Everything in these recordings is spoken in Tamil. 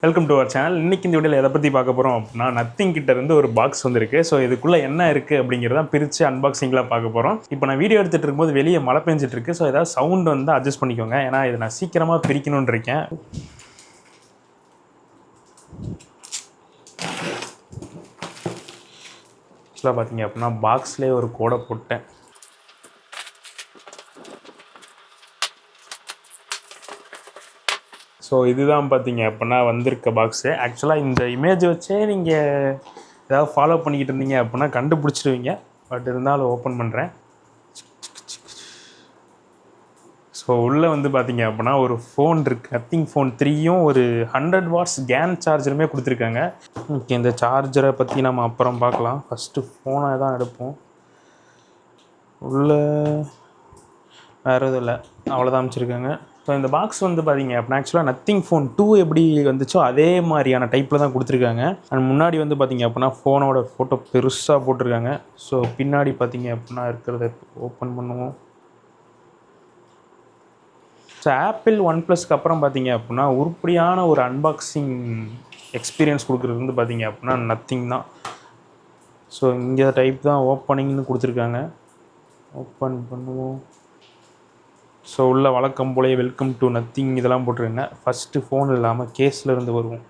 Welcome to our channel. இன்றைக்கி இந்த வீடியோவில் எதை பற்றி பார்க்க போகிறோம் அப்படின்னா, நத்திங் கிட்ட இருந்து ஒரு பாக்ஸ் வந்துருக்கு. ஸோ இதுக்குள்ளே என்ன இருக்குது அப்படிங்கிறத பிரித்து அன்பாக்சிங்கில் பார்க்க போகிறோம். இப்போ நான் வீடியோ எடுத்துகிட்டு இருக்கும்போது வெளியே மழை பெஞ்சிட்டு இருக்கு. ஸோ ஏதாவது சவுண்ட் வந்து அட்ஜஸ்ட் பண்ணிக்கோங்க, ஏன்னா இதை நான் சீக்கிரமாக பிரிக்கணும்னு இருக்கேன். ஆக்சுவலாக பார்த்தீங்க அப்படின்னா பாக்ஸ்லேயே ஒரு கோடை போட்டேன். ஸோ இதுதான் பார்த்தீங்க அப்படின்னா வந்திருக்க பாக்ஸு. ஆக்சுவலாக இந்த இமேஜ் வச்சே நீங்கள் ஏதாவது ஃபாலோ பண்ணிக்கிட்டு இருந்தீங்க அப்படின்னா கண்டுபிடிச்சிடுவீங்க. பட் இருந்தாலும் ஓப்பன் பண்ணுறேன். ஸோ உள்ளே வந்து பார்த்தீங்க அப்படின்னா ஒரு ஃபோன் இருக்குது. நத்திங் ஃபோன் 3யும் ஒரு 100 வாட்ஸ் கேன் சார்ஜருமே கொடுத்துருக்காங்க. ஓகே, இந்த சார்ஜரை பற்றி நம்ம அப்புறம் பார்க்கலாம். ஃபஸ்ட்டு ஃபோனை தான் எடுப்போம். உள்ளே வேறு எதுவும் இல்லை, அவ்வளோதான் அமைச்சிருக்காங்க. ஸோ இந்த பாக்ஸ் வந்து பார்த்தீங்க அப்படின்னா ஆக்சுவலாக நத்திங் ஃபோன் 2 எப்படி வந்துச்சோ அதே மாதிரியான டைப்பில் தான் கொடுத்துருக்காங்க. அண்ட் முன்னாடி வந்து பார்த்தீங்க அப்படின்னா ஃபோனோட ஃபோட்டோ பெருசாக போட்டிருக்காங்க. ஸோ பின்னாடி பார்த்தீங்க அப்படின்னா இருக்கிறத ஓப்பன் பண்ணுவோம். ஸோ ஆப்பிள் OnePlusக்கு அப்புறம் பார்த்தீங்க அப்படின்னா உருப்படியான ஒரு அன்பாக்சிங் எக்ஸ்பீரியன்ஸ் கொடுக்குறது வந்து பார்த்தீங்க அப்படின்னா நத்திங் தான். ஸோ இங்கே டைப் தான் ஓப்பனிங்னு கொடுத்துருக்காங்க. ஓப்பன் பண்ணுவோம். ஸோ உள்ள வழக்கம் போலே வெல்கம் டு நத்திங் இதெல்லாம் போட்டிருங்க. ஃபஸ்ட்டு ஃபோன் இல்லாமல் கேஸில் இருந்து வருவோம்.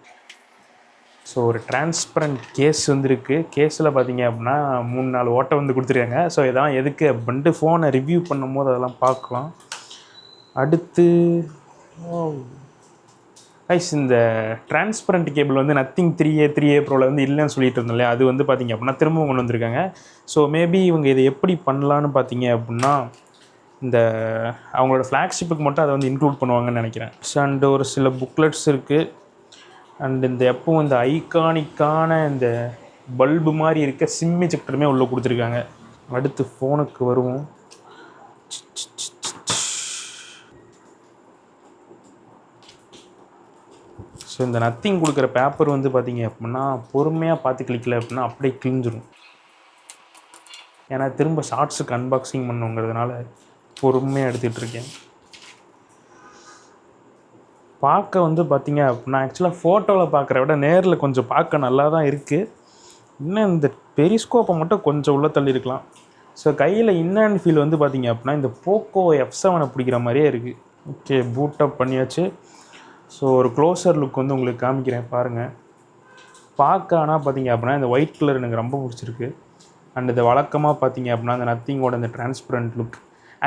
ஸோ ஒரு டிரான்ஸ்பரண்ட் கேஸ் வந்துருக்கு. கேஸில் பார்த்தீங்க அப்படின்னா 3-4 ஓட்டை வந்து கொடுத்துருக்காங்க. ஸோ இதெல்லாம் எதுக்கு அப்படின்ட்டு ஃபோனை ரிவ்யூ பண்ணும்போது அதெல்லாம் பார்க்கலாம். அடுத்து ஐஸ் இந்த டிரான்ஸ்பரண்ட் கேபிள் வந்து நத்திங் 3A ப்ரோவில் வந்து இல்லைன்னு சொல்லிட்டு இருந்தோம் இல்லையா, அது வந்து பார்த்தீங்க அப்படின்னா திரும்பவும் கொண்டு வந்திருக்காங்க. ஸோ மேபி இவங்க இதை எப்படி பண்ணலான்னு பார்த்தீங்க அப்படின்னா இந்த அவங்களோட ஃப்ளாக்ஷிப்புக்கு மட்டும் அதை வந்து இன்க்ளூட் பண்ணுவாங்கன்னு நினைக்கிறேன். அண்ட் ஒரு சில புக்லெட்ஸ் இருக்குது. அண்ட் இந்த எப்பவும் இந்த ஐகானிக்கான இந்த பல்பு மாதிரி இருக்க சிம் எஜெக்டருமே உள்ளே கொடுத்துருக்காங்க. அடுத்து ஃபோனுக்கு வருவோம். ஸோ இந்த நத்திங் கொடுக்குற பேப்பர் வந்து பார்த்தீங்க அப்படின்னா பொறுமையாக பார்த்து கிளிக்கல அப்படின்னா அப்படியே கிழிஞ்சிடும். ஏன்னா திரும்ப ஷார்ட்ஸுக்கு அன்பாக்சிங் பண்ணுங்கிறதுனால பொறுமையாக எடுத்துகிட்டு இருக்கேன். பார்க்க வந்து பார்த்தீங்க அப்படின்னா ஆக்சுவலாக ஃபோட்டோவில் பார்க்குற விட நேரில் கொஞ்சம் பார்க்க நல்லா தான் இருக்குது. இன்னும் இந்த பெரிஸ்கோப்பை மட்டும் கொஞ்சம் உள்ளே தள்ளியிருக்கலாம். ஸோ கையில் இன்னண்ட் ஃபீல் வந்து பார்த்தீங்க அப்படின்னா இந்த போக்கோ F7 பிடிக்கிற மாதிரியே இருக்குது. ஓகே, பூட் அப் பண்ணியாச்சு. ஸோ ஒரு க்ளோசர் லுக் வந்து உங்களுக்கு காமிக்கிறேன் பாருங்கள். பார்க்க ஆனால் பார்த்தீங்க அப்படின்னா இந்த ஒயிட் கலர் எனக்கு ரொம்ப பிடிச்சிருக்கு. அண்ட் இது வழக்கமாக பார்த்தீங்க அப்படின்னா இந்த நத்திங்கோட இந்த டிரான்ஸ்பரண்ட் லுக்.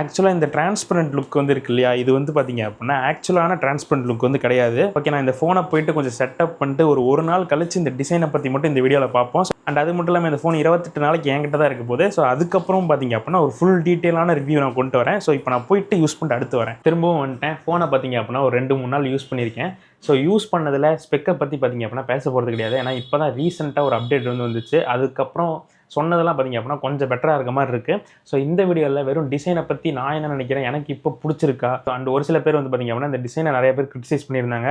ஆக்சுவலாக இந்த டிரான்ஸ்பரண்ட் லுக் வந்து இருக்கு இல்லையா, இது வந்து பார்த்தீங்க அப்படின்னா ஆக்சுவலான டிரான்ஸ்பரண்ட் லுக் வந்து கிடையாது. ஓகே, நான் இந்த ஃபோனை போயிட்டு கொஞ்சம் செட்டப் பண்ணிட்டு ஒரு நாள் கழிச்சு இந்த டிசைனை பற்றி மட்டும் இந்த வீடியோவில் பார்ப்போம். அண்ட் அது மட்டும் இல்லாமல் இந்த ஃபோன் 28 நாளைக்கு என்கிட்ட தான் இருக்க போது. ஸோ அதுக்கப்புறம் பார்த்தீங்க அப்படின்னா ஒரு ஃபுல் டீட்டெயிலான ரிவ்யூ நான் கொண்டு வரேன். ஸோ இப்போ நான் போயிட்டு யூஸ் பண்ணிட்டு அடுத்து வரேன். திரும்பவும் வந்துட்டேன். ஃபோனை பார்த்தீங்க அப்படின்னா ஒரு 2-3 நாள் யூஸ் பண்ணியிருக்கேன். ஸோ யூஸ் பண்ணதில் ஸ்பெக்கை பற்றி பார்த்தீங்க அப்படின்னா பேச போகிறது கிடையாது. ஏன்னா இப்போ தான் ரீசெண்டாக ஒரு அப்டேட் வந்துச்சு. அதுக்கப்புறம் சொன்னதெல்லாம் பார்த்தீங்க அப்படின்னா கொஞ்சம் பெட்டராக இருக்க மாதிரி இருக்குது. ஸோ இந்த வீடியோவில் வெறும் டிசைனை பற்றி நான் என்ன நினைக்கிறேன், எனக்கு இப்போ பிடிச்சிருக்கா. அண்ட் ஒரு சில பேர் வந்து பார்த்தீங்க அப்படின்னா இந்த டிசைனை நிறைய பேர் கிரிட்டிசைஸ் பண்ணியிருந்தாங்க,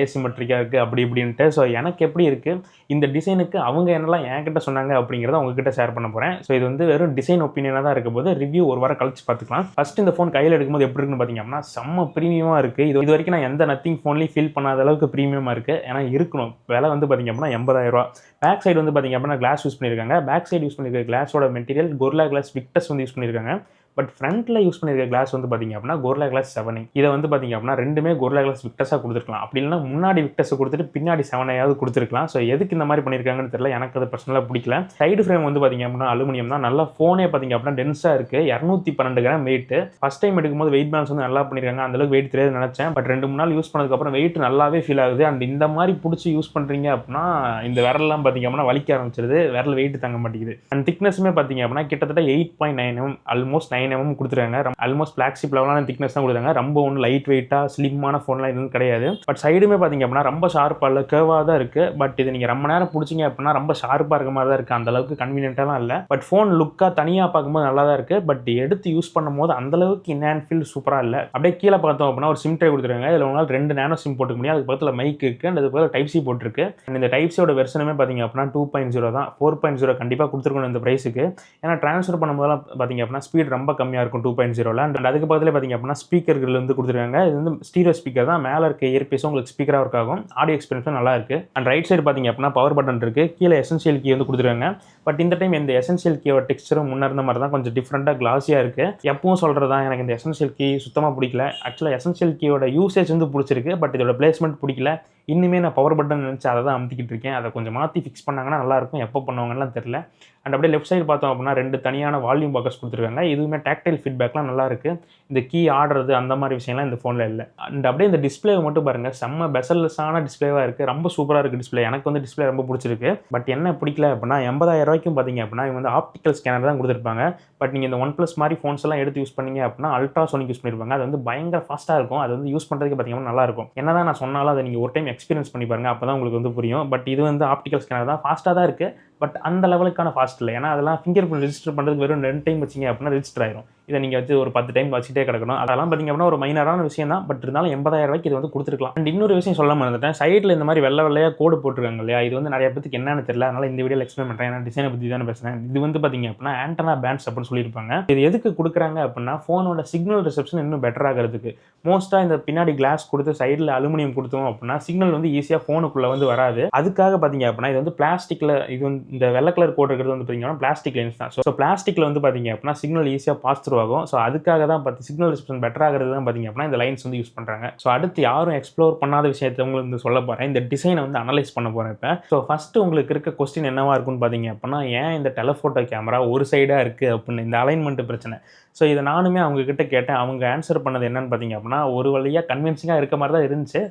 ஏசிமெட்ரிக்காக இருக்குது அப்படி இப்படின்ட்டு. ஸோ எனக்கு எப்படி இருக்குது, இந்த டிசைனுக்கு அவங்க என்னெல்லாம் என்கிட்ட சொன்னாங்க அப்படிங்கிறத உங்ககிட்ட ஷேர் பண்ண போகிறேன். ஸோ இது வந்து வெறும் டிசைன் ஒப்பீனியனாக தான் இருக்க போது. ரிவ்யூ ஒரு வாரம் கழிச்சு பார்த்துக்கலாம். ஃபஸ்ட் இந்த ஃபோன் கையில் எடுக்கும்போது எப்படி இருக்குன்னு பார்த்தீங்க அப்படின்னா செம்ம ப்ரீமியமாக இருக்குது. இது வரைக்கும் நான் எந்த நத்திங் ஃபோன்லேயும் ஃபீல் பண்ணாத அளவுக்கு ப்ரீமியமாக இருக்குது. ஏன்னா இருக்கணும். விலை வந்து பார்த்தீங்க அப்படின்னா 80,000 ரூபா. பேக் சைடு வந்து பார்த்தீங்க அப்படின்னா கிளாஸ் யூஸ் பண்ணியிருக்காங்க. பேக் சைடு யூஸ் பண்ணியிருக்க கிளாஸோட மெட்டீரியல் Gorilla Glass Victus வந்து யூஸ் பண்ணியிருக்காங்க. பட் ஃப்ரண்ட்டில் யூஸ் பண்ணியிருக்க கிளாஸ் வந்து பார்த்தீங்க அப்படின்னா Gorilla Glass 7. இதை வந்து பார்த்தீங்க அப்படின்னா ரெண்டுமே Gorilla Glass Victusஸாக கொடுத்துருக்கலாம். அப்படி இல்லைன்னா முன்னாடி Victusஸை கொடுத்துட்டு பின்னாடி 7 கொடுத்துருக்கலாம். ஸோ எதுக்கு இந்த மாதிரி பண்ணியிருக்காங்கன்னு தெரியல. எனக்கு அது பர்சனலாக பிடிக்கல. சைடு ஃப்ரேம் வந்து பார்த்தீங்க அப்படின்னா அலுமினியம் தான். நல்லா ஃபோனே பார்த்தீங்க அப்படின்னா டென்ஸாக இருக்குது. 212 கிராம் வெயிட். ஃபஸ்ட் டைம் எடுக்கும்போது வெயிட் பேலன்ஸ் வந்து நல்லா பண்ணியிருக்காங்க. அந்தளவுக்கு வெயிட் தெரியாது நினச்சேன். பட் 2-3 நாள் யூஸ் பண்ணதுக்கப்புறம் வெயிட் நல்லாவே ஃபீல் ஆகுது. அண்ட் இந்த மாதிரி பிடிச்சி யூஸ் பண்ணுறீங்க அப்படின்னா இந்த விரல்லாம் பார்த்தீங்க அப்படின்னா வலிக்க ஆரம்பிச்சிருது. விரல் வெயிட் தாங்க மாட்டேங்குது. அண்ட் திக்னஸுமே பார்த்தீங்க அப்படின்னா கிட்டத்தட்ட 8.9 mm ஆல்மோஸ்ட் 9 mm கொடுத்துருக்காங்க. ஆல்மோஸ்ட் ஃபிளாக்ஷிப் லெவலான திக்னஸ் தான் கொடுத்தாங்க. ரொம்ப ஒன்று லைட் வெயிட்டாக ஸ்லிம்மான ஃபோன்லாம் எதுவும் கிடையாது. பட் சைடுமே பார்த்தீங்க அப்படின்னா ரொம்ப ஷார்ப்பாக இல்லை, கேர்வாக தான் இருக்குது. பட் இது நீங்கள் ரொம்ப நேரம் பிடிச்சிங்க அப்படின்னா ரொம்ப ஷார்ப்பாக இருக்க மாதிரி தான் இருக்குது. அந்தளவுக்கு கன்வீனியன்ட்டாலாம் இல்லை. பட் ஃபோன் லுக்காக தனியாக பார்க்கும்போது நல்லா தான் இருக்குது. பட் எடுத்து யூஸ் பண்ணும்போது அந்தளவுக்கு இன்ஹேண்ட் ஃபீல் சூப்பராக இல்லை. அப்படியே கீழே பார்த்தோம் அப்படின்னா ஒரு சிம் ட்ரை கொடுத்துருக்காங்க. இதில் உங்களால் 2 நேனோ சிம் போட்டுக்க முடியும். அதுக்கு பக்கத்தில் மைக் இருக்குது. அண்ட் அது பக்கத்தில் டைப் சி போட்டிருக்கு. அண்ட் இந்த டைப் சியோட வெர்ஷனுமே பார்த்தீங்க அப்படின்னா 2.0 தான். 4.0 கண்டிப்பாக கொடுத்துருக்கணும் இந்த ப்ரைஸுக்கு. ஏன்னா ட்ரான்ஸ்ஃபர் பண்ணும்போதெல்லாம் பார்த்தீங்க அப்படின்னா ஸ்பீட் ரொம்ப கம்மியாக இருக்கும் 2.0ல. அண்ட் அதுக்கு பக்கத்தில் பார்த்தீங்க அப்படின்னா ஸ்பீக்கர்கள் வந்து கொடுத்துருக்காங்க. இது வந்து ஸ்டீரியோ ஸ்பீக்கர் தான். மேலே இருக்க இயர்பீஸும் உங்களுக்கு ஸ்பீக்கராக ஒர்க் ஆகும். ஆடியோ எக்ஸ்பீரியன்ஸும் நல்லா இருக்குது. அண்ட் ரைட் சைடு பார்த்தீங்க அப்படின்னா பவர் பட்டன் இருக்குது. கீழே எசென்ஷியல் கீ வந்து கொடுத்துருக்காங்க. பட் இந்த டைம் இந்த எசென்ஷியல் கீயோட டெக்ஸ்சரும் முன்ன இருந்த மாதிரி தான் கொஞ்சம் டிஃப்ரெண்ட்டாக கிளாஸியாக இருக்குது. எப்பவும் சொல்கிறதா எனக்கு இந்த எசென்ஷியல் கீ சுத்தமாக பிடிக்கல. ஆக்சுவலாக எசென்ஷியல் கீயோட யூசேஜ் வந்து பிடிச்சிருக்கு. பட் இதோட பிளேஸ்மெண்ட் பிடிக்கல. இன்னுமே நான் பவர் பட்டன் நினச்சி அதை தான் அமுத்திக்கிட்டு இருக்கேன். அதை கொஞ்சம் மாற்றி ஃபிக்ஸ் பண்ணாங்கன்னா நல்லாயிருக்கும். எப்போ பண்ணுவாங்கலாம் தெரியல. அண்ட் அப்படியே லெஃப்ட் சைடு பார்த்தோம் அப்படின்னா 2 தனியான வால்யூம் பாக்கர்ஸ் கொடுத்துருக்காங்க. இதுவுமே டாக்டைல் ஃபீட்பேக்லாம் நல்லா இருக்குது. இந்த கீ ஆடுறது அந்த மாதிரி விஷயம்லாம் இந்த ஃபோனில் இல்லை. அண்ட் அப்படியே இந்த டிஸ்பிளே மட்டும் பாருங்கள், செம்ம பெசல்லெஸ்ஸான டிஸ்பிளேவாக இருக்குது. ரொம்ப சூப்பராக இருக்குது டிஸ்பிளே. எனக்கு வந்து டிஸ்பிளே ரொம்ப பிடிச்சிருக்கு. பட் என்ன பிடிக்கல அப்படின்னா 80,000 ரூபாய்க்கும் பார்த்தீங்க அப்படின்னா இவங்க வந்து ஆப்டிக்கல் ஸ்கேனர் தான் கொடுத்துருப்பாங்க. பட் நீங்கள் இந்த OnePlus மாதிரி ஃபோன்ஸ் எல்லாம் எடுத்து யூஸ் பண்ணீங்க அப்படின்னா அல்ட்ராசோனிக் யூஸ் பண்ணியிருப்பாங்க. அது வந்து பயங்கர ஃபாஸ்ட்டாக இருக்கும். அது வந்து யூஸ் பண்ணுறதுக்கு பார்த்தீங்கன்னா நல்லாயிருக்கும். என்ன தான் நான் சொன்னாலும் அதை நீங்கள் ஒரு டைம் எக்ஸ்பீரியன்ஸ் பண்ணி பாருங்கள். அப்போ தான் உங்களுக்கு வந்து புரியும். பட் இது வந்து ஆப்டிக்கல் ஸ்கேனர் தான், ஃபாஸ்ட்டாக தான் இருக்குது. பட் அந்த லெவலுக்கான ஃபாஸ்ட் இல்லை. ஏன்னா அதெல்லாம் ஃபிங்கர் பிரிண்ட் ரெஜிஸ்டர் பண்ணுறதுக்கு வெறும் 2 டைம் வச்சிங்க அப்படின்னா ரெஜிஸ்டர் ஆயிரும். இதை நீங்கள் வச்சு ஒரு 10 டைம் வச்சுட்டே கிடக்கணும். அதெல்லாம் பார்த்தீங்க அப்படின்னா ஒரு மைனரான விஷயம் தான். பட் இருந்தாலும் 80,000 ரூபாய்க்கு இது வந்து கொடுத்துருக்கலாம். அண்ட் இன்னொரு விஷயம் சொல்ல மறந்துட்டேன். சைடில் இந்த மாதிரி வெள்ளையாக கோடு போட்டுருக்காங்க இல்லையா, இது வந்து நிறைய பேருக்கு என்னன்னு தெரியல. அதனால் இந்த வீடியோவில் எக்ஸ்பிளைன் பண்ணுறேன். ஏன்னா டிசைனை பற்றி தானே பேசுகிறேன். இது வந்து பார்த்தீங்க அப்படின்னா ஆண்டனா பேண்ட்ஸ் அப்படின்னு சொல்லியிருப்பாங்க. இது எதுக்கு கொடுக்குறாங்க அப்படின்னா ஃபோனோட சிக்னல் ரிசப்ஷன் இன்னும் பெட்டர் ஆகிறதுக்கு. மோஸ்ட்டாக இந்த பின்னாடி கிளாஸ் கொடுத்து சைடில் அலுமினியம் கொடுத்தோம் அப்படின்னா சிக்னல் வந்து ஈஸியாக ஃபோனுக்குள்ளே வந்து வராது. அதுக்காக பார்த்தீங்க அப்படின்னா இது வந்து பிளாஸ்டிக்கில், இது வந்து இந்த வெள்ளை கலர் கோடு இருக்கிறது வந்து பார்த்தீங்கன்னா பிளாஸ்டிக் லென்ஸ் தான். ஸோ பிளாஸ்டிக்கில் வந்து பார்த்தீங்க அப்படின்னா சிக்னல் ஈஸியாக பாஸ் த்ரூ ஆகும். ஸோ அதுக்காக தான் பார்த்து சிக்னல் ரிசப்ஷன் பெட்டர் ஆகிறது தான் பார்த்தீங்க அப்படின்னா இந்த லைன்ஸ் வந்து யூஸ் பண்ணுறாங்க. ஸோ அடுத்து யாரும் எக்ஸ்ப்ளோர் பண்ணாத விஷயத்தை உங்களுக்கு வந்து சொல்ல போகிறேன். இந்த டிசைனை வந்து அனலைஸ் பண்ண போகிறேன் இப்போ. ஸோ ஃபஸ்ட்டு உங்களுக்கு இருக்க கொஸ்டின் என்னவா இருக்குன்னு பார்த்தீங்க அப்படின்னா ஏன் இந்த டெலஃபோட்டோ கேமரா ஒரு சைடாக இருக்குது அப்படின்னு, இந்த அலைன்மெண்ட் பிரச்சனை. ஸோ இதை நானுமே அவங்க கிட்ட கேட்டேன். அவங்க ஆன்சர் பண்ணது என்னன்னு பார்த்தீங்க அப்படின்னா ஒரு வழியாக கன்வின்சிங்காக இருக்க மாதிரி தான் இருந்துச்சு.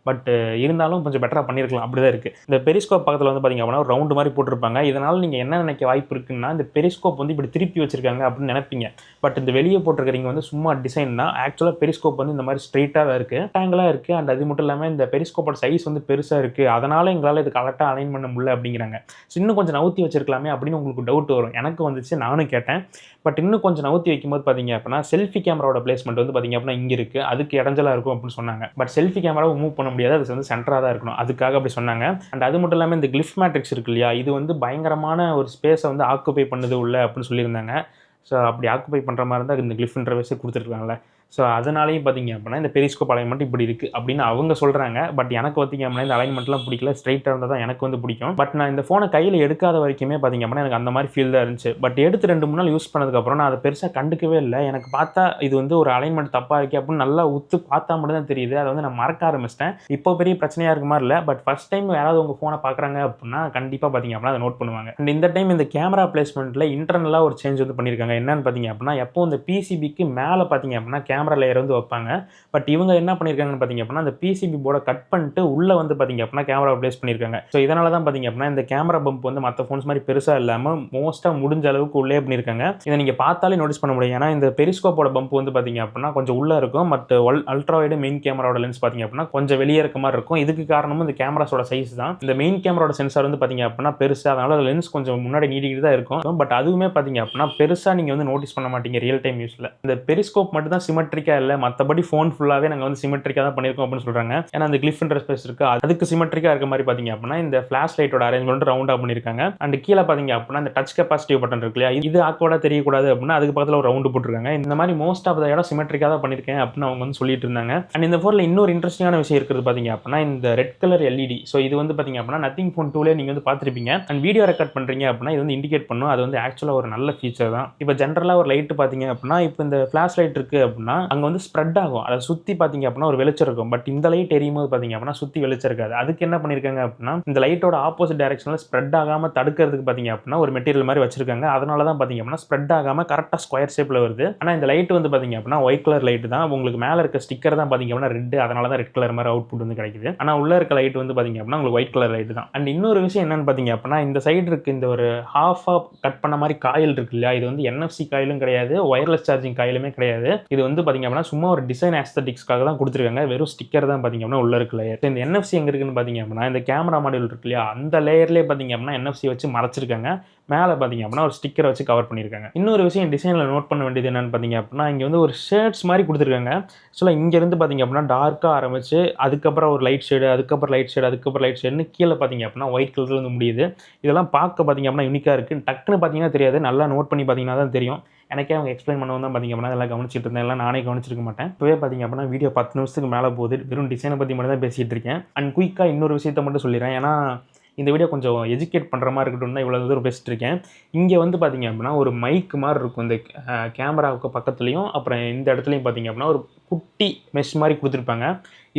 பட் இருந்தாலும் கொஞ்சம் பெட்டராக பண்ணியிருக்கலாம். அப்படி தான் இருக்குது. இந்த பெரிஸ்கோப் பக்கத்தில் வந்து பார்த்திங்க அப்படின்னா ஒரு ரவுண்டு மாதிரி போட்டிருப்பாங்க. இதனால் நீங்கள் என்ன நினைக்க வாய்ப்பு இருக்குன்னா இந்த பெரிஸ்கோப் வந்து இப்படி திருப்பி வச்சிருக்காங்க அப்படின்னு நினைப்பீங்க. பட் இந்த வெளியே போட்டிருக்கிறீங்க வந்து சும்மா டிசைன் தான். ஆக்சுவலாக பெரிஸ்கோப் வந்து இந்த மாதிரி ஸ்ட்ரெயிட்டாக தான் இருக்குது, ஆங்கிளாக இருக்குது. அண்ட் அது மட்டும் இல்லாமல் இந்த பெரிஸ்கோப்போட சைஸ் வந்து பெருசாக இருக்குது. அதனால் எங்களால் இது கரெக்டாக அலைன் பண்ண முடியல அப்படிங்கிறாங்க. ஸோ இன்னும் கொஞ்சம் நவுத்தி வச்சிருக்கலாமே அப்படின்னு உங்களுக்கு டவுட் வரும். எனக்கு வந்துச்சு, நானும் கேட்டேன். பட் இன்னும் கொஞ்சம் நவுத்தி வைக்கும்போது பார்த்தீங்க அப்படின்னா செல்ஃபி கேமராவோட பிளேஸ்மெண்ட் வந்து பார்த்திங்க அப்படின்னா இங்கே இருக்குது, அதுக்கு இடைஞ்சலாக இருக்கும் அப்படின்னு சொன்னாங்க. பட் செல்ஃபி கேமராவை மூவ் பண்ண முடியாது, அது வந்து சென்டராக தான் இருக்கணும். அதுக்காக அப்படி சொன்னாங்க. அண்ட் அது மட்டும் இல்லாமல் இந்த கிளிஃப் மேட்ரிக்ஸ் இருக்கு இல்லையா, இது வந்து பயங்கரமான ஒரு ஸ்பேஸை வந்து ஆக்குபை பண்ணுது உள்ள அப்படின்னு சொல்லியிருந்தாங்க. ஸோ அப்படி ஆக்குபை பண்ணுற மாதிரி இருந்தால் இந்த கிளிஃப் இன்டர்ஃபேஸை கொடுத்துருக்காங்கல்ல. ஸோ அதனாலேயும் பார்த்தீங்க அப்படின்னா இந்த பெரிஸ்கோப் அலைன்மெண்ட் இப்படி இருக்குது அப்படின்னு அவங்க சொல்கிறாங்க. பட் எனக்கு பார்த்தீங்க அப்படின்னா இந்த அலைன்மெண்ட்லாம் பிடிக்கல. ஸ்ட்ரைட்டாக இருந்தால் தான் எனக்கு வந்து பிடிக்கும். பட் நான் இந்த ஃபோனை கையில் எடுக்காத வரைக்குமே பார்த்தீங்க அப்படின்னா எனக்கு அந்த மாதிரி ஃபீல் தான் இருந்துச்சு. பட் எடுத்து 2-3 நாள் யூஸ் பண்ணதுக்கப்புறம் நான் அதை பெருசாக கண்டுக்கவே இல்லை. எனக்கு பார்த்தா இது வந்து ஒரு அலைன்மெண்ட் தப்பாக இருக்கே அப்படின்னு நல்லா உத்து பார்த்தா மட்டும் தான் தெரியுது. அதை வந்து நான் மறக்க ஆரம்பிச்சிட்டேன். இப்போ பெரிய பிரச்சனையாக இருக்க மாதிரி இல்லை. பட் ஃபஸ்ட் டைம் யாராவது உங்கள் ஃபோனை பார்க்குறாங்க அப்படின்னா கண்டிப்பாக பார்த்தீங்க அப்படின்னா அதை நோட் பண்ணுவாங்க. அண்ட் இந்த டைம் இந்த கேமரா பிளேஸ்மெண்ட்டில் இன்டர்னலாக ஒரு சேஞ்ச் வந்து பண்ணியிருக்காங்க. என்னன்னு பார்த்தீங்க அப்படின்னா எப்போ இந்த பிசிபிக்கு மேலே பார்த்தீங்க அப்படின்னா கேமரா லேயர் வந்து வைப்பாங்க. பட் இவங்க என்ன பண்ணியிருக்காங்கன்னு பார்த்தீங்க அப்படின்னா அந்த பிசிபி போர்டை கட் பண்ணிட்டு உள்ளே வந்து பார்த்தீங்க அப்படின்னா கேமரா பிளேஸ் பண்ணியிருக்காங்க. ஸோ இதனால தான் பார்த்தீங்க அப்படின்னா இந்த கேமரா பம்ப் வந்து மற்ற ஃபோன்ஸ் மாதிரி பெருசாக இல்லாமல் மோஸ்ட்டாக முடிஞ்ச அளவுக்கு உள்ளே பண்ணியிருக்காங்க. இதை நீங்கள் பார்த்தாலே நோட்டீஸ் பண்ண முடியும். ஏன்னா இந்த பெரிஸ்கோப்போட பம்ப் வந்து பார்த்தீங்க அப்படின்னா கொஞ்சம் உள்ளே இருக்கும். பட் அல்ட்ரா வைடு மெயின் கேமராவோட லென்ஸ் பார்த்தீங்க அப்படின்னா கொஞ்சம் வெளியே இருக்க மாதிரி இருக்கும். இதுக்கு காரணமும் இந்த கேமராஸோட சைஸ் தான். இந்த மெயின் கேமராவோட சென்சார் வந்து பார்த்தீங்க அப்படின்னா பெருசு, அதனால லென்ஸ் கொஞ்சம் முன்னாடி நீட்டிக்கிட்டு தான் இருக்கும். பட் அதுவுமே பார்த்தீங்க அப்படின்னா பெருசாக நீங்கள் வந்து நோட்டீஸ் பண்ண மாட்டீங்க ரியல் டைம் யூஸில். இந்த பெரிஸ்கோப் மட்டும் தான் சிமெட்ரிக்காக இல்லை, மற்றபடி ஃபோன் ஃபுல்லாகவே நாங்கள் வந்து சிமெட்ரிக்காக தான் பண்ணியிருக்கோம் அப்படின்னு சொல்கிறாங்க. ஏன்னா அந்த கிளிஃப் இன்டர்ஃபேஸ் இருக்குது, அதுக்கு சிமெட்ரிக்காக இருக்க மாதிரி பார்த்தீங்க அப்படின்னா இந்த ஃப்ளாஷ் லைட்டோட அரேஞ்ச்மெண்ட் ரவுண்டாக பண்ணியிருக்காங்க. அண்ட் கீழே பார்த்தீங்க அப்படின்னா இந்த டச் கெப்பாசிட்டி பட்டன் இருக்கு இல்லையா, இது ஆக்வர்டாக தெரியக்கூடாது அப்படின்னா அதுக்கு பக்கத்தில் ஒரு ரவுண்டு போட்டிருக்காங்க. இந்த மாதிரி மோஸ்ட் ஆஃப் த இடம் சிமெட்ரிக்காக தான் பண்ணியிருக்கேன் அப்படின்னு அவங்க வந்து சொல்லிட்டு இருந்தாங்க. அண்ட் இந்த ஃபோனில் இன்னொரு இன்ட்ரெஸ்டிங்கான விஷயம் இருக்குது பார்த்தீங்க அப்படின்னா இந்த ரெட் கலர் எல்இடி. ஸோ இது வந்து பார்த்தீங்க அப்படின்னா நத்திங் ஃபோன் 2லே நீங்கள் வந்து பார்த்துருப்பீங்க. அண்ட் வீடியோ ரெக்கார்ட் பண்ணுறீங்க அப்படின்னா இது வந்து இண்டிகேட் பண்ணும். அது வந்து ஆக்சுவலாக ஒரு நல்ல ஃபீச்சர் தான். இப்போ ஜென்ரலாக ஒரு லைட்டு பார்த்தீங்க அப்படின்னா இப்போ இந்த ஃப்ளாஷ் லைட் இருக்குது அப்படின்னா அங்கே வந்து ஸ்ப்ரெட் ஆகும். அதை சுற்றி பார்த்தீங்க அப்படின்னா ஒரு வெளிச்சம் இருக்கும். பட் இந்த லைட் எரியும் போது பார்த்தீங்க அப்படின்னா சுற்றி வெளிச்சம் இருக்காது. அதுக்கு என்ன பண்ணியிருக்காங்க அப்படின்னா இந்த லைட்டோட ஆப்போசிட் டைரக்ஷனில் ஸ்ப்ரெட் ஆகாமல் தடுக்கிறதுக்கு பார்த்தீங்க அப்படின்னா ஒரு மெட்டீரியல் மாதிரி வச்சிருக்காங்க. அதனால தான் பார்த்தீங்க அப்படின்னா ஸ்ப்ரெட் ஆகாமல் கரெக்டாக ஸ்கொயர் ஷேப்பில் வருது. ஆனால் இந்த லைட் வந்து பார்த்தீங்க அப்படின்னா ஒயிட் கலர் லைட் தான். உங்களுக்கு மேலே இருக்க ஸ்டிக்கர் தான் பார்த்தீங்க அப்படின்னா ரெட், அதனால தான் ரெட் கலர் மாதிரி அவுட்புட் வந்து கிடைக்குது. ஆனால் உள்ள இருக்க லைட் வந்து பார்த்தீங்க அப்படின்னா உங்களுக்கு ஒயிட் கலர் லைட் தான். அண்ட் இன்னொரு விஷயம் என்னன்னு பார்த்தீங்க அப்படின்னா இந்த சைடு இருக்கு இந்த ஒரு ஹாஃபாக கட் பண்ண மாதிரி காயில் இருக்கு இல்லையா, இது வந்து NFC காயிலும் கிடையாது, ஒயர்லெஸ் சார்ஜிங் காயிலுமே கிடையாது. இது வந்து பார்த்தீங்க அப்படின்னா சும்மா ஒரு டிசைன் ஆஸ்தட்டிக்ஸ்க்காக தான் கொடுத்துருக்காங்க. வெறும் ஸ்டிக்கர் தான் பார்த்தீங்க அப்படின்னா உள்ள இருக்க லேயர். இந்த NFC எங்க இருக்குன்னு பார்த்தீங்க அப்படின்னா இந்த கேமரா மாடியூல் இருக்கு இல்லையா, அந்த லேயர்லேயே பார்த்தீங்க அப்படின்னா NFC வச்சு மறைச்சிருக்காங்க. மேலே பார்த்தீங்க அப்படின்னா ஒரு ஸ்டிக்கரை வச்சு கவர் பண்ணியிருக்காங்க. இன்னொரு விஷயம் டிசைனில் நோட் பண்ண வேண்டியது என்னன்னு பார்த்தீங்க அப்படின்னா இங்கே வந்து ஒரு ஷேட்ஸ் மாதிரி கொடுத்துருக்காங்க. ஸோ இங்கேருந்து பார்த்தீங்க அப்படின்னா டார்க்காக ஆரம்பிச்சு அதுக்கப்புறம் ஒரு லைட் ஷேடு, அதுக்கப்புறம் லைட் ஷேடு, அதுக்கப்புறம் லைட் ஷேடுன்னு கீழே பார்த்தீங்க அப்படின்னா ஒயிட் கலரில் வந்து முடியுது. இதெல்லாம் பார்க்க பார்த்தீங்க அப்படின்னா யூனிக்காக இருக்குது. டக்குன்னு பார்த்தீங்கன்னா தெரியாது, நல்லா நோட் பண்ணி பார்த்தீங்கன்னா தான் தெரியும். எனக்கே அவங்க எக்ஸ்பிளைன் பண்ணவும் தான் பார்த்திங்க அப்படின்னா அதெல்லாம் கவனிச்சிட்டு இருந்தேன், எல்லாம் நானே கவனிச்சிருக்க மாட்டேன். இப்போவே பார்த்திங்க அப்படின்னா வீடியோ 10 நிமிஷத்துக்கு மேலே போகுது, வெறும் டிசைனை பற்றி மட்டும் தான் பேசிகிட்டு இருக்கேன். அண்ட் குயிக்காக இன்னொரு விஷயத்த மட்டும் சொல்லிடுறேன், ஏன்னா இந்த வீடியோ கொஞ்சம் எஜுகேட் பண்ணுற மாதிரி இருக்கட்டும் தான் இவ்வளோ தூரம் பேசிட்டு இருக்கேன். இங்கே வந்து பார்த்திங்க அப்படின்னா ஒரு மைக் மாதிரி இருக்கும் இந்த கேமராவுக்கு பக்கத்துலேயும், அப்புறம் இந்த இடத்துலையும் பார்த்திங்க அப்படின்னா ஒரு குட்டி மெஷ் மாதிரி கொடுத்துருப்பாங்க.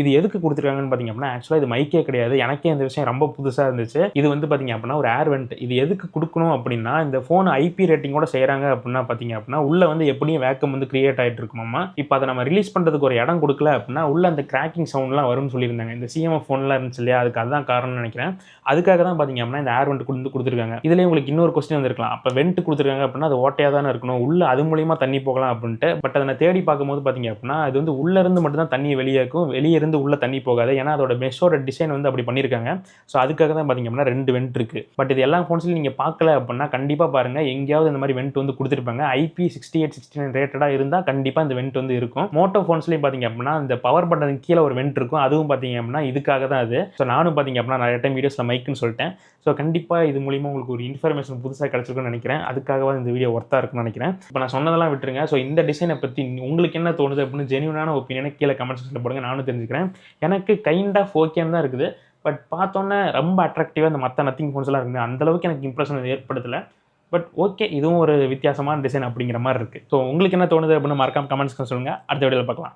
இது எதுக்கு கொடுத்துருக்காங்கன்னு பார்த்திங்க அப்படின்னா ஆக்சுவலாக இது மைக்கே கிடையாது. எனக்கே இந்த விஷயம் ரொம்ப புதுசாக இருந்துச்சு. இது வந்து பார்த்திங்க அப்படின்னா ஒரு ஏர் வெண்ட். இது எதுக்கு கொடுக்கணும் அப்படின்னா, இந்த ஃபோன் ஐபி ரேட்டிங்கோட செய்கிறாங்க அப்படின்னா பார்த்திங்க அப்படின்னா உள்ளே வந்து எப்படியும் வேக்கம் வந்து கிரியேட் ஆகிட்டு இருக்குமாமா. இப்போ அதை நம்ம ரிலீஸ் பண்ணுறதுக்கு ஒரு இடம் கொடுக்கல அப்படின்னா உள்ள அந்த கிராக்கிங் சவுண்ட்லாம் வரும்னு சொல்லியிருந்தாங்க. இந்த சிஎம்எஃப் ஃபோன்லாம் இருந்துச்சு இல்லையா, அதுக்கு அதுதான் காரணம்னு நினைக்கிறேன். அதுக்காக தான் பார்த்திங்க அப்படின்னா இந்த ஏர் வெண்ட் கொடுத்துருக்காங்க. இதுலேயே உங்களுக்கு இன்னொரு கொஸ்டின் வந்திருக்கலாம், அப்போ வெண்ட் கொடுத்துருக்காங்க அப்படின்னா அது ஓட்டையாக தானே இருக்கணும், உள்ளே அது மூலியமாக தண்ணி போகலாம் அப்படின்ட்டு. பட் அதை நான் தேடி பார்க்கும்போது பார்த்திங்க அப்படின்னா அது வந்து உள்ளேருந்து மட்டும்தான் தண்ணி வெளியே இருக்கும், வெளியே இருந்து உள்ளே தண்ணி போகாது. ஏன்னா அதோட மெஷோட டிசைன் வந்து அப்படி பண்ணியிருக்காங்க. ஸோ அதுக்காக தான் பார்த்திங்க அப்படின்னா 2 வெண்ட் இருக்குது. பட் இது எல்லா ஃபோன்ஸ்லையும் நீங்கள் பார்க்கல அப்படின்னா கண்டிப்பாக பாருங்கள், எங்கேயாவது இந்த மாதிரி வெண்ட் வந்து கொடுத்துருப்பாங்க. IP6869 ரேட்டடாக இருந்தால் கண்டிப்பாக இந்த வெண்ட் வந்து இருக்கும். மோட்டோ ஃபோன்ஸ்லையும் பார்த்திங்க அப்படின்னா இந்த பவர் பட்டனுக்கு கீழே ஒரு வெண்ட் இருக்கும், அதுவும் பார்த்திங்க அப்படின்னா இதுக்காக தான் அது. ஸோ நானும் பார்த்திங்க அப்படின்னா நிறைய டைம் வீடியோஸில் மைக்குன்னு சொல்லிட்டேன். ஸோ கண்டிப்பாக இது மூலிமா உங்களுக்கு ஒரு இன்ஃபர்மேஷன் புதுசாக கிடச்சிருக்குன்னு நினைக்கிறேன். அதுக்காக இந்த வீடியோ ஒர்த்தாக இருக்குன்னு நினைக்கிறேன். இப்போ நான் சொன்னதெல்லாம் விட்டுருங்க. ஸோ இந்த டிசைனை பற்றி உங்களுக்கு என்ன தோணுது அப்படின்னு ஜென்யூனான ஒப்பீனியனை கீழே கமெண்ட் செக்ஷனில் போடுங்க, நானும் தெரிஞ்சுக்கிறேன். எனக்கு கைண்ட் ஆஃப் ஓகேன்னு தான் இருக்குது. பட் பார்த்தோன்னே ரொம்ப அட்ராக்டிவாக இந்த மற்ற நத்திங் ஃபோன்ஸ்லாம் இருக்குது, அந்தளவுக்கு எனக்கு இம்ப்ரெஷன் ஏற்படுத்தலை. பட் ஓகே, இதுவும் ஒரு வித்தியாசமான டிசைன் அப்படிங்கிற மாதிரி இருக்குது. ஸோ உங்களுக்கு என்ன தோணுது அப்படின்னு மறக்காம கமெண்ட்ஸ்க்கு சொல்லுங்கள். அடுத்த வீடியோவில் பார்க்கலாம்.